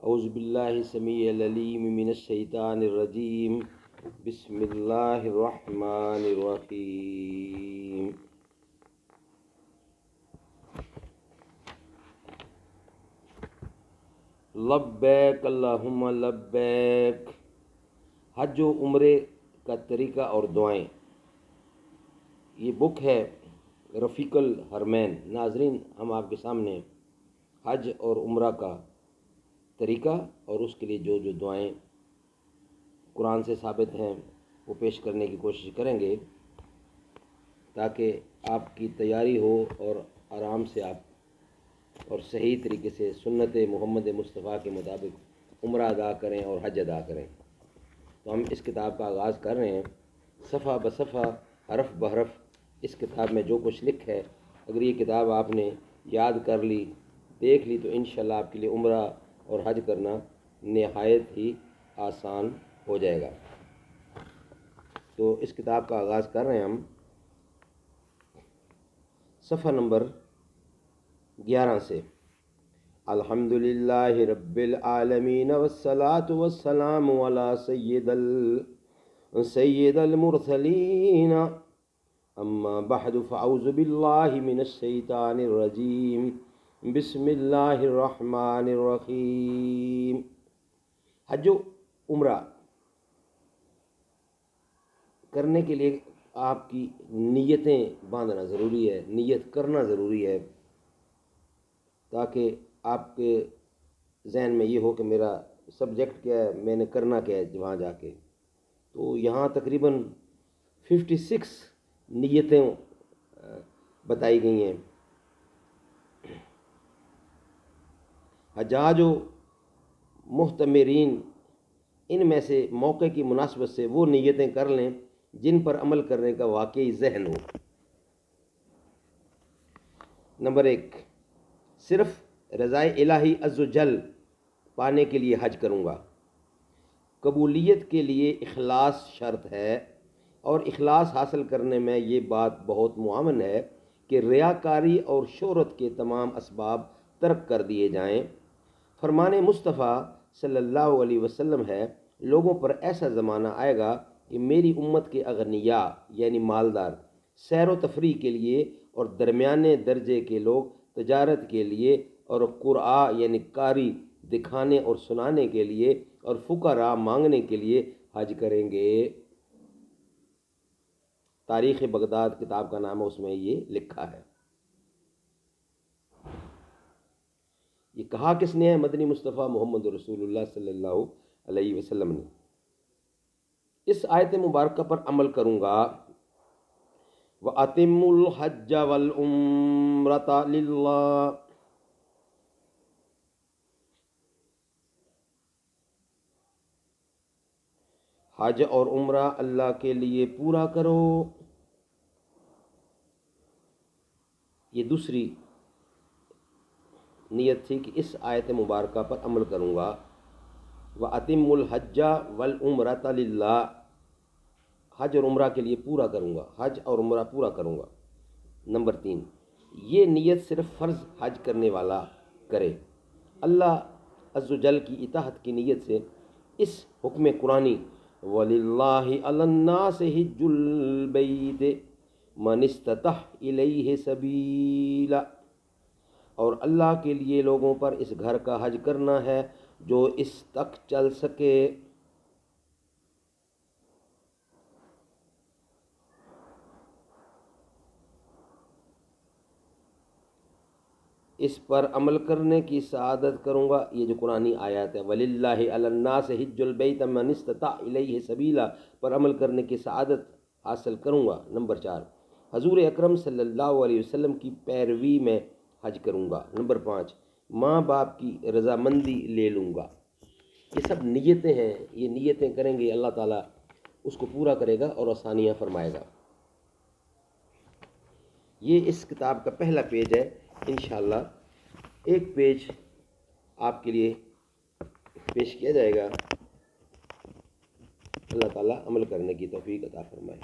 اعوذ باللہ السمیع العلیم من الشیطان الرجیم بسم اللہ الرحمن الرحیم۔ لبیک اللہم لبیک، حج و عمرے کا طریقہ اور دعائیں۔ یہ بک ہے رفیق الحرمین۔ ناظرین، ہم آپ کے سامنے حج اور عمرہ کا طریقہ اور اس کے لیے جو دعائیں قرآن سے ثابت ہیں وہ پیش کرنے کی کوشش کریں گے تاکہ آپ کی تیاری ہو اور آرام سے آپ اور صحیح طریقے سے سنت محمد مصطفیٰ کے مطابق عمرہ ادا کریں اور حج ادا کریں۔ تو ہم اس کتاب کا آغاز کر رہے ہیں صفحہ بصفحہ، حرف بحرف۔ اس کتاب میں جو کچھ لکھ ہے، اگر یہ کتاب آپ نے یاد کر لی، دیکھ لی، تو انشاءاللہ آپ کے لیے عمرہ اور حج کرنا نہایت ہی آسان ہو جائے گا۔ تو اس کتاب کا آغاز کر رہے ہیں ہم صفحہ نمبر 11 سے۔ الحمدللہ رب العالمین والصلاة والسلام علی سید المرسلین، اما بعد فاعوذ باللہ من الشیطان الرجیم، بسم اللہ الرحمن الرحیم۔ حج و عمرہ کرنے کے لیے آپ کی نیتیں باندھنا ضروری ہے، نیت کرنا ضروری ہے، تاکہ آپ کے ذہن میں یہ ہو کہ میرا سبجیکٹ کیا ہے، میں نے کرنا کیا ہے وہاں جا کے۔ تو یہاں تقریباً 56 نیتیں بتائی گئی ہیں۔ حجاج و محتمرین ان میں سے موقع کی مناسبت سے وہ نیتیں کر لیں جن پر عمل کرنے کا واقعی ذہن ہو۔ نمبر 1، صرف رضائے الہی عز و جل پانے کے لیے حج کروں گا۔ قبولیت کے لیے اخلاص شرط ہے، اور اخلاص حاصل کرنے میں یہ بات بہت معاون ہے کہ ریاکاری اور شہرت کے تمام اسباب ترک کر دیے جائیں۔ فرمان مصطفیٰ صلی اللہ علیہ وسلم ہے، لوگوں پر ایسا زمانہ آئے گا کہ میری امت کے اغنیاء یعنی مالدار سیر و تفریح کے لیے، اور درمیانے درجے کے لوگ تجارت کے لیے، اور قرآ یعنی قاری دکھانے اور سنانے کے لیے، اور فقراء مانگنے کے لیے حج کریں گے۔ تاریخ بغداد کتاب کا نام ہے، اس میں یہ لکھا ہے۔ یہ کہا کس نے ہے؟ مدنی مصطفیٰ محمد رسول اللہ صلی اللہ علیہ وسلم نے۔ اس آیت مبارکہ پر عمل کروں گا۔ وَأَتِمُّوا الْحَجَّ وَالْعُمْرَةَ لِلَّهِ، حج اور عمرہ اللہ کے لیے پورا کرو۔ یہ دوسری نیت تھی کہ اس آیت مبارکہ پر عمل کروں گا۔ وَأَتِمُّوا الْحَجَّ وَالْعُمْرَةَ لِلَّهِ، حج اور عمرہ کے لیے پورا کروں گا، حج اور عمرہ پورا کروں گا۔ نمبر 3، یہ نیت صرف فرض حج کرنے والا کرے۔ اللہ عز و جل کی اطاعت کی نیت سے اس حکم قرآنی وَلِلَّهِ عَلَى النَّاسِ حِجُّ الْبَيْتِ مَنِ اسْتَطَاعَ إِلَيْهِ سَبِيلًا، اور اللہ کے لیے لوگوں پر اس گھر کا حج کرنا ہے جو اس تک چل سکے۔ اس پر عمل کرنے کی سعادت کروں گا۔ یہ جو قرآنی آیات ہے وَلِلَّهِ عَلَى النَّاسِ حِجُّ الْبَيْتِ مَنِ اسْتَطَاعَ إِلَيْهِ سَبِيلًا، پر عمل کرنے کی سعادت حاصل کروں گا۔ نمبر 4، حضور اکرم صلی اللہ علیہ وسلم کی پیروی میں حج کروں گا۔ نمبر 5، ماں باپ کی رضامندی لے لوں گا۔ یہ سب نیتیں ہیں، یہ نیتیں کریں گے، اللہ تعالیٰ اس کو پورا کرے گا اور آسانیاں فرمائے گا۔ یہ اس کتاب کا پہلا پیج ہے۔ انشاءاللہ ایک پیج آپ کے لیے پیش کیا جائے گا۔ اللہ تعالیٰ عمل کرنے کی توفیق عطا فرمائے۔